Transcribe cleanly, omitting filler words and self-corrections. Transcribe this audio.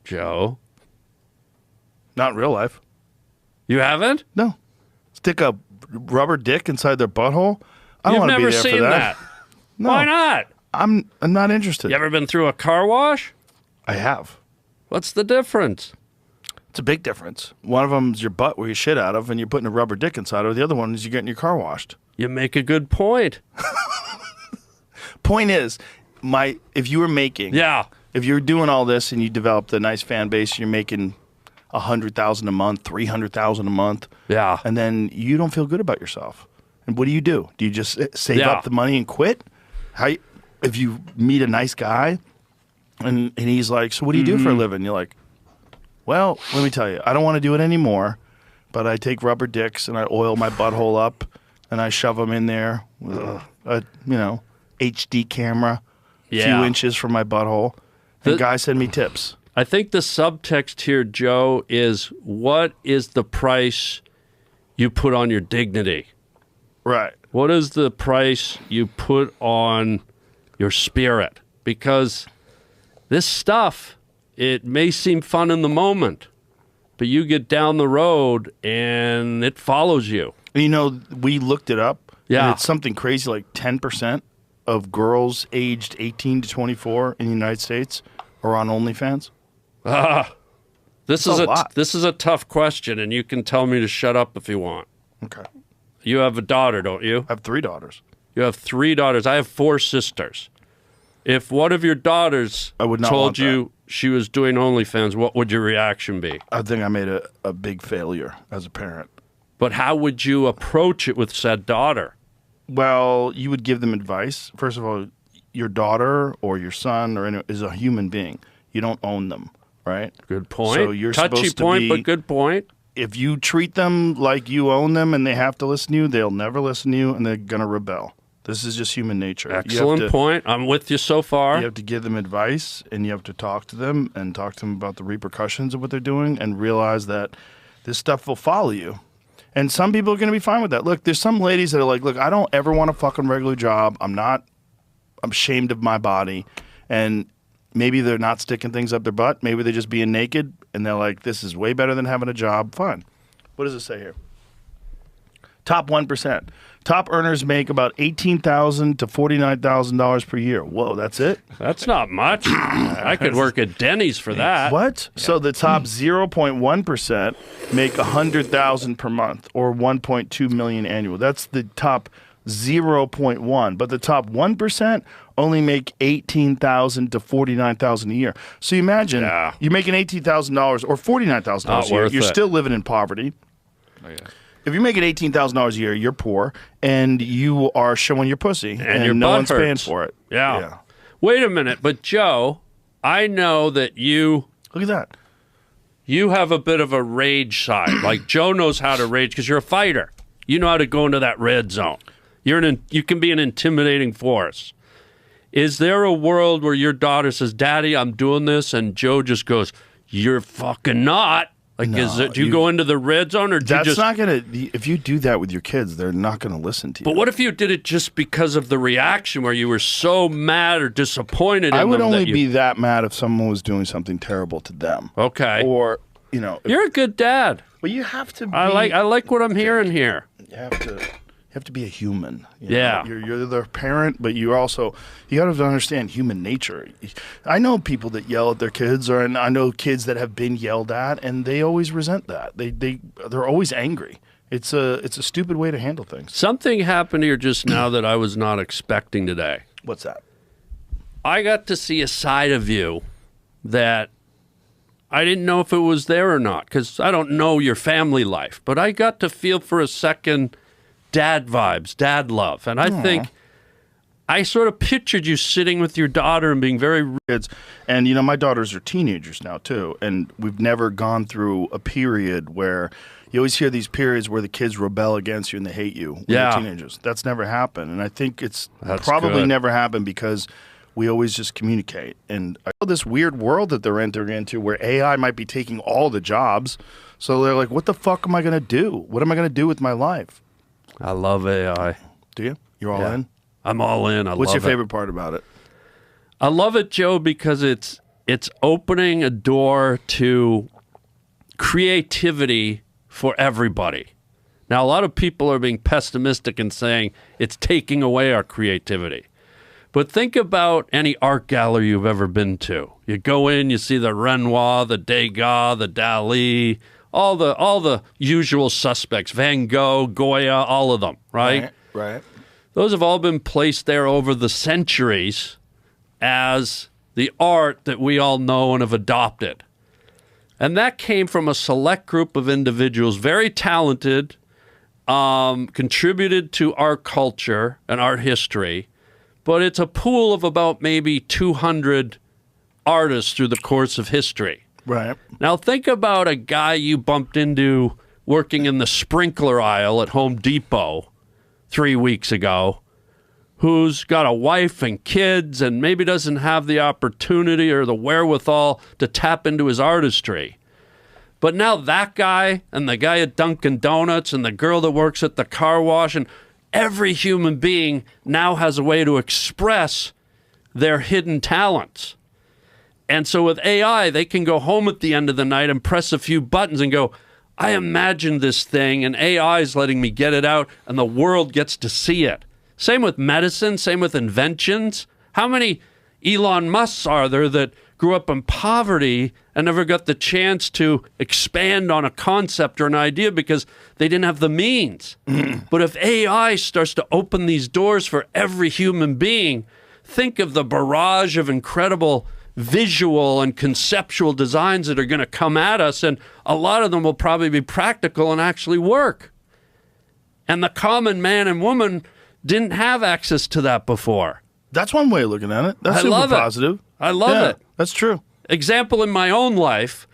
Joe. Not in real life. You haven't? No. Stick a rubber dick inside their butthole? I don't want to be there for that. You've never seen that? No. Why not? I'm not interested. You ever been through a car wash? I have. What's the difference? It's a big difference. One of them is your butt where you shit out of and you're putting a rubber dick inside of. The other one is you're getting your car washed. You make a good point. Point is, if you were making... Yeah. If you're doing all this and you developed a nice fan base, you're making $100,000 a month, $300,000 a month. Yeah. And then you don't feel good about yourself. And what do? Do you just save up the money and quit? If you meet a nice guy and he's like, so what do you do for a living? You're like, well, let me tell you, I don't want to do it anymore, but I take rubber dicks and I oil my butthole up and I shove them in there with a HD camera, a few inches from my butthole. And guys send me tips. I think the subtext here, Joe, is what is the price you put on your dignity? Right. What is the price you put on your spirit? Because this stuff, it may seem fun in the moment, but you get down the road and it follows you. You know, we looked it up. Yeah. And it's something crazy like 10% of girls aged 18 to 24 in the United States are on OnlyFans. This is a tough question, and you can tell me to shut up if you want. Okay. You have a daughter, don't you? I have 3 daughters. You have 3 daughters. I have 4 sisters. If one of your daughters told you she was doing OnlyFans, what would your reaction be? I think I made a big failure as a parent. But how would you approach it with said daughter? Well, you would give them advice. First of all, your daughter or your son is a human being. You don't own them, right? Good point. So you're Touchy supposed to point, be, but good point. If you treat them like you own them and they have to listen to you, they'll never listen to you and they're going to rebel. This is just human nature. Excellent point. I'm with you so far. You have to give them advice and you have to talk to them and talk to them about the repercussions of what they're doing and realize that this stuff will follow you. And some people are going to be fine with that. Look, there's some ladies that are like, look, I don't ever want a fucking regular job. I'm ashamed of my body. And maybe they're not sticking things up their butt. Maybe they're just being naked. And they're like, this is way better than having a job. Fine. What does it say here? Top 1%. Top earners make about $18,000 to $49,000 per year. Whoa, that's it? That's not much. I could work at Denny's for that. What? Yeah. So the top 0.1% make $100,000 per month or $1.2 million annual. That's the top 0.1. But the top 1% only make $18,000 to $49,000 a year. So you imagine you're making $18,000 or $49,000 a year. You're still living in poverty. Oh, yeah. If you're making $18,000 a year, you're poor, and you are showing your pussy, and no one's paying for it. Yeah. Wait a minute, but Joe, I know that you... Look at that. You have a bit of a rage side. Like, Joe knows how to rage because you're a fighter. You know how to go into that red zone. You can be an intimidating force. Is there a world where your daughter says, Daddy, I'm doing this, and Joe just goes, you're fucking not? Like, do you go into the red zone, or do you just... That's not going to... If you do that with your kids, they're not going to listen to you. But what if you did it just because of the reaction where you were so mad or disappointed in them? I would only be that mad if someone was doing something terrible to them. Okay. Or, You're a good dad. Well, you have to be... I like what I'm hearing here. You have to be a human. Yeah. You're the parent, but you got to understand human nature. I know people that yell at their kids, and I know kids that have been yelled at, and they always resent that. They're always angry. It's a stupid way to handle things. Something happened here just now that I was not expecting today. What's that? I got to see a side of you that I didn't know if it was there or not, because I don't know your family life, but I got to feel for a second dad vibes, dad love. And I think I sort of pictured you sitting with your daughter and being very... And, my daughters are teenagers now, too. And we've never gone through a period where... You always hear these periods where the kids rebel against you and they hate you when they're teenagers. That's never happened. And I think it's probably never happened because we always just communicate. And I know this weird world that they're entering into where AI might be taking all the jobs. So they're like, what the fuck am I going to do? What am I going to do with my life? I love AI. Do you? You're all in? I'm all in. What's your favorite part about it? I love it, Joe, because it's it's opening a door to creativity for everybody. Now, a lot of people are being pessimistic and saying it's taking away our creativity. But think about any art gallery you've ever been to. You go in, you see the Renoir, the Degas, the Dali, all the usual suspects, Van Gogh, Goya, all of them, right? Right. Those have all been placed there over the centuries as the art that we all know and have adopted. And that came from a select group of individuals, very talented, contributed to our culture and art history, but it's a pool of about maybe 200 artists through the course of history. Right. Now think about a guy you bumped into working in the sprinkler aisle at Home Depot 3 weeks ago, who's got a wife and kids and maybe doesn't have the opportunity or the wherewithal to tap into his artistry. But now that guy and the guy at Dunkin' Donuts and the girl that works at the car wash, and every human being now has a way to express their hidden talents. And so with AI, they can go home at the end of the night and press a few buttons and go, I imagined this thing, and AI is letting me get it out, and the world gets to see it. Same with medicine, same with inventions. How many Elon Musks are there that grew up in poverty and never got the chance to expand on a concept or an idea because they didn't have the means? But if AI starts to open these doors for every human being, think of the barrage of incredible visual and conceptual designs that are going to come at us, and a lot of them will probably be practical and actually work. And the common man and woman didn't have access to that before. That's one way of looking at it. That's super positive. I love it. That's true. Example in my own life,